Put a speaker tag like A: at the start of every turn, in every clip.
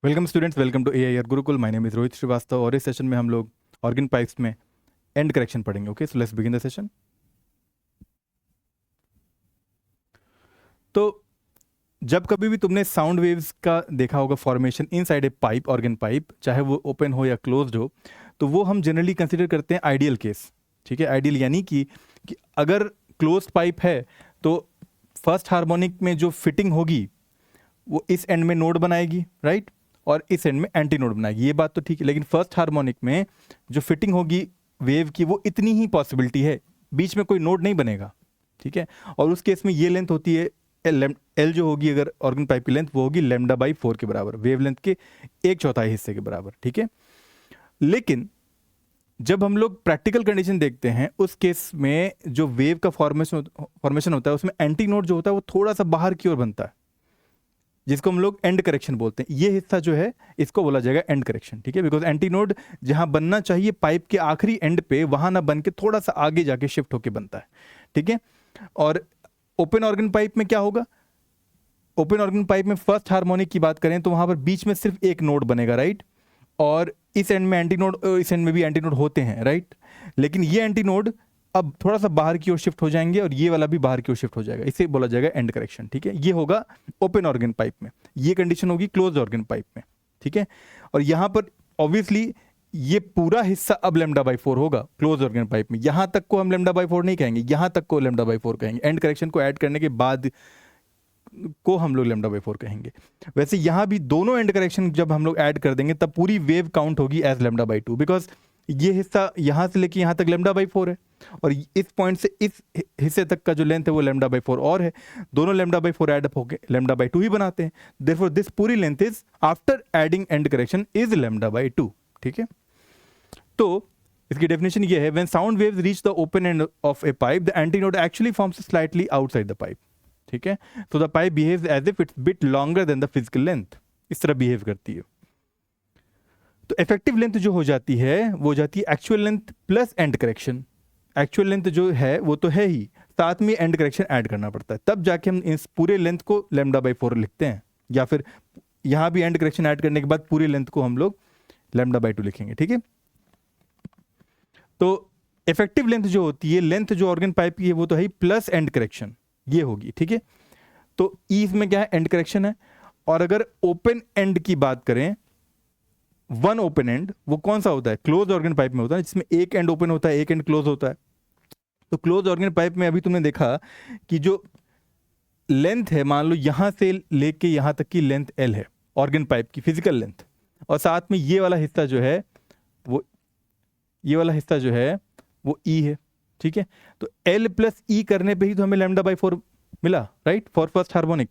A: Welcome students, welcome to AIR Gurukul. My name is Rohit Shrivastava और इस session में हम लोग ऑर्गन पाइप्स में एंड करेक्शन पढ़ेंगे। Okay, so let's begin the session. तो जब कभी भी तुमने साउंड वेव्स का देखा होगा formation inside a pipe, organ pipe, चाहे वो ओपन हो या क्लोज्ड हो, तो वो हम जनरली कंसिडर करते हैं आइडियल केस। ठीक है, आइडियल यानी कि अगर क्लोज्ड पाइप है तो फर्स्ट हार्मोनिक में जो फिटिंग होगी वो इस एंड में नोड बनाएगी, राइट, और इस एंड में एंटी नोड बनाएगी। ये बात तो ठीक है, लेकिन फर्स्ट हार्मोनिक में जो फिटिंग होगी वेव की वो इतनी ही पॉसिबिलिटी है, बीच में कोई नोड नहीं बनेगा। ठीक है, और उस केस में ये लेंथ होती है एल जो होगी, अगर ऑर्गन पाइप की लेंथ, वो होगी λ/4 के बराबर, वेव लेंथ के 1/4 हिस्से के बराबर। ठीक है, लेकिन जब हम लोग प्रैक्टिकल कंडीशन देखते हैं उस केस में जो वेव का फॉर्मेशन होता है उसमें एंटी नोड जो होता है वो थोड़ा सा बाहर की ओर बनता है, जिसको हम लोग एंड करेक्शन बोलते हैं। ये हिस्सा जो है इसको बोला जाएगा एंड करेक्शन। ठीक है, बिकॉज एंटी नोड जहां बनना चाहिए पाइप के आखिरी एंड पे, वहां ना बन के थोड़ा सा आगे जाके शिफ्ट होके बनता है। ठीक है, और ओपन ऑर्गन पाइप में क्या होगा? ओपन ऑर्गन पाइप में फर्स्ट हार्मोनिक की बात करें तो वहां पर बीच में सिर्फ एक नोड बनेगा, राइट, और इस एंड में एंटी नोड, इस एंड में भी एंटी नोड होते हैं, राइट, लेकिन ये एंटी नोड अब थोड़ा सा बाहर की ओर शिफ्ट हो जाएंगे और ये वाला भी बाहर की ओर शिफ्ट हो जाएगा। इसे बोला जाएगा एंड करेक्शन। ठीक है, ये होगा ओपन ऑर्गन पाइप में, ये कंडीशन होगी क्लोज ऑर्गन पाइप में। ठीक है, और यहां पर ऑब्वियसली ये पूरा हिस्सा अब λ/4 होगा क्लोज ऑर्गन पाइप में। यहां तक को हम λ/4 नहीं कहेंगे, यहां तक को λ/4 कहेंगे। एंड करेक्शन को ऐड करने के बाद को हम लोग λ/4 कहेंगे। वैसे यहां भी दोनों एंड करेक्शन जब हम लोग ऐड कर देंगे तब पूरी वेव काउंट होगी एज λ/2, बिकॉज ये हिस्सा यहां से लेके यहां तक λ/4 है और इस पॉइंट से इस हिस्से तक का जो लेंथ है वो λ/4 और है। दोनों λ/4 ऐड अप होके λ/2 ही बनाते हैं। देयरफॉर दिस पूरी length is after adding end correction is λ/2। ठीक है, तो इसकी डेफिनेशन ये है, when sound waves reach the open end of a pipe the antinode actually forms slightly outside the pipe. ठीक है, so the pipe behaves as if it's bit longer than the physical length, इस तरह behave करती है। तो effective length जो हो जाती है वो हो जाती है actual length plus and correction. Actual length जो है वो तो है ही, साथ में एंड करेक्शन ऐड करना पड़ता है, तब जाके हम इस पूरे लेंथ को λ/4 लिखते हैं, या फिर यहां भी एंड करेक्शन ऐड करने के बाद पूरी लेंथ को हम लोग λ/2 लिखेंगे। ठीक है, तो इफेक्टिव लेंथ जो होती है, लेंथ जो ऑर्गन पाइप की है वो तो है ही, प्लस एंड करेक्शन ये होगी। ठीक है, तो ई इसमें क्या है? एंड करेक्शन है। और अगर ओपन एंड की बात करें, वन ओपन एंड वो कौन सा होता है? क्लोज ऑर्गन पाइप में होता है, जिसमें एक एंड ओपन होता है, एक एंड क्लोज होता है। तो क्लोज ऑर्गन पाइप में अभी तुमने देखा कि जो लेंथ है, मान लो यहां से लेके यहां तक की लेंथ एल है ऑर्गन पाइप की फिजिकल लेंथ, और साथ में ये वाला हिस्सा जो है वो, ये वाला हिस्सा जो है वो ई है। ठीक है, तो एल प्लस ई करने पे ही तो हमें λ/4 मिला, राइट, फॉर फर्स्ट हार्मोनिक।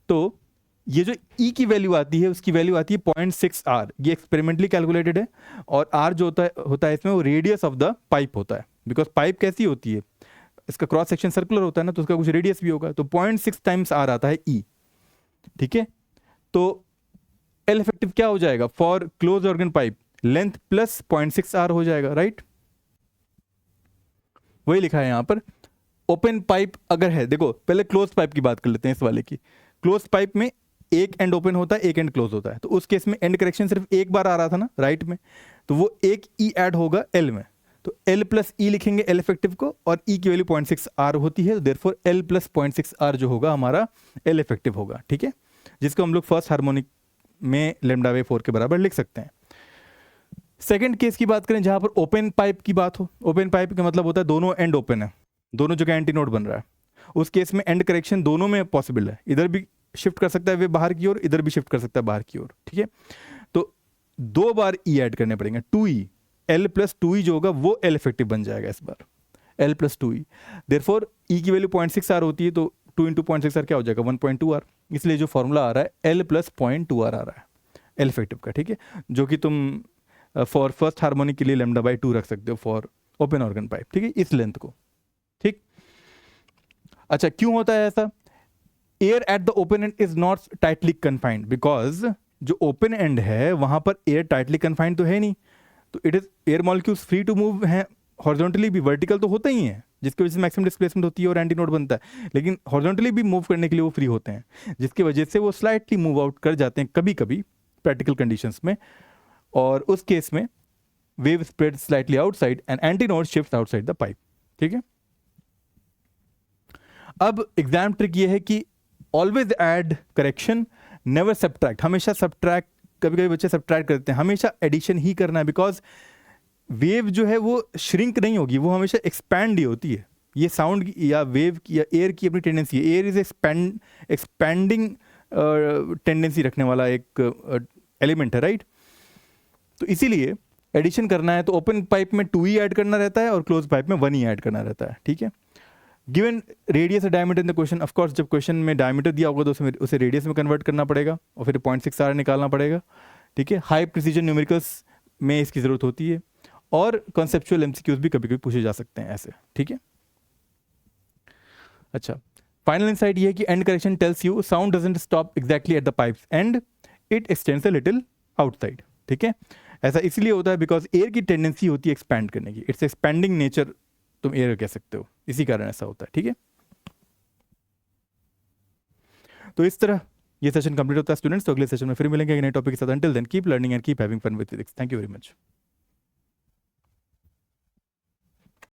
A: तो ये जो ई की वैल्यू आती है उसकी वैल्यू आती है 0.6 r, ये एक्सपेरिमेंटली कैलकुलेटेड है। और आर जो होता है इसमें वो रेडियस ऑफ द पाइप होता है, बिकॉज पाइप कैसी होती है, इसका क्रॉस सेक्शन सर्कुलर होता है ना, तो उसका कुछ रेडियस भी होगा, तो 0.6 टाइम्स आर आता है ई। ठीक है, तो एल इफेक्टिव क्या हो जाएगा for close organ pipe? Length plus 0.6 r हो जाएगा, राइट, वही लिखा है यहां पर। ओपन पाइप अगर है, देखो पहले क्लोज पाइप की बात कर लेते हैं इस वाले की। क्लोज पाइप में एक एंड ओपन होता है, एक एंड क्लोज होता है, तो उस केस में एंड करेक्शन सिर्फ एक बार आ रहा था ना, राइट में, तो वो एक ई ऐड होगा एल में, तो एल प्लस ई लिखेंगे एल इफेक्टिव को, और ई की वैल्यू 0.6 r होती है, तो देयरफॉर एल प्लस 0.6 r जो होगा हमारा एल इफेक्टिव होगा। ठीक है, जिसको हम लोग फर्स्ट हार्मोनिक में λ/4 के बराबर लिख सकते हैं। सेकेंड केस की बात करें जहां पर ओपन पाइप की बात हो, ओपन पाइप का मतलब होता है दोनों एंड ओपन है, दोनों जगह एंटी नोड बन रहा है, उस केस में एंड करेक्शन दोनों में पॉसिबल है, इधर भी शिफ्ट कर सकता है वे बाहर की ओर, इधर भी शिफ्ट कर सकता है बाहर की ओर। ठीक है, तो दो बार ई ऐड करने पड़ेंगे, 2e, एल प्लस 2e जो होगा वो एल इफेक्टिव बन जाएगा इस बार, एल प्लस 2e। देयरफॉर ई की वैल्यू 0.6 r होती है, तो 2 इंटू 0.6 r क्या हो जाएगा? 1.2 r, इसलिए जो फॉर्मूला आ रहा है एल प्लस 0.2 r आ रहा है एल इफेक्टिव का। ठीक है, जो कि तुम फॉर फर्स्ट हार्मोनिक के लिए λ/2 रख सकते हो फॉर ओपन ऑर्गन पाइप। ठीक है, इस लेंथ को। ठीक, अच्छा क्यों होता है ऐसा? Air at the open and is not tightly confined, because जो ओपन एंड है वहां पर एयर टाइटली कन्फाइंड तो है नहीं, तो it is air molecules free to move हैं हॉरिजॉन्टली भी, वर्टिकल तो होते ही हैं, जिसकी वजह से मैक्सिमम डिस्प्लेसमेंट होती है और एंटी नोड बनता है, लेकिन हॉरिजॉन्टली भी मूव करने के लिए वो फ्री होते हैं, जिसकी वजह से वो स्लाइटली मूव आउट कर जाते हैं कभी कभी प्रैक्टिकल कंडीशंस में, और उस केस में wave spread slightly outside and anti node shift outside the pipe. ठीक है, अब एग्जाम ट्रिक ये है कि always add correction, never subtract. हमेशा सब्ट्रैक्ट, कभी कभी बच्चे सब्ट्रैक्ट करते हैं, हमेशा एडिशन ही करना है, बिकॉज वेव जो है वो श्रिंक नहीं होगी, वो हमेशा एक्सपैंड ही होती है। ये साउंड या वेव की या एयर की अपनी टेंडेंसी है, एयर इज एक्सपैंडिंग टेंडेंसी रखने वाला एक एलिमेंट है, राइट। तो इसीलिए एडिशन करना है तो ओपन पाइप में 2 ही ऐड करना रहता है और क्लोज पाइप में 1 ही ऐड करना रहता है। ठीक है, given radius diameter in the question, of course जब क्वेश्चन में डायमीटर दिया होगा तो उसे रेडियस में कन्वर्ट करना पड़ेगा और फिर 0.6R निकालना पड़ेगा। ठीक है, हाई प्रिसीजन न्यूमेरिकल्स में इसकी ज़रूरत होती है, और कॉन्सेप्चुअल एमसीक्यूज भी कभी कभी पूछे जा सकते हैं ऐसे। ठीक है, अच्छा, फाइनल इनसाइट ये है कि and correction tells you sound doesn't stop exactly at the pipes and it extends a little outside. ठीक है, ऐसा इसलिए होता है बिकॉज एयर की टेंडेंसी होती है एक्सपैंड करने की, इट्स एक्सपैंडिंग नेचर तुम एयर कह सकते हो, इसी कारण ऐसा होता है। ठीक है, तो इस तरह ये सेशन कंप्लीट होता है स्टूडेंट्स। तो अगले सेशन में फिर मिलेंगे नए टॉपिक के साथ। Until then keep learning and keep having fun with physics. Thank you very much.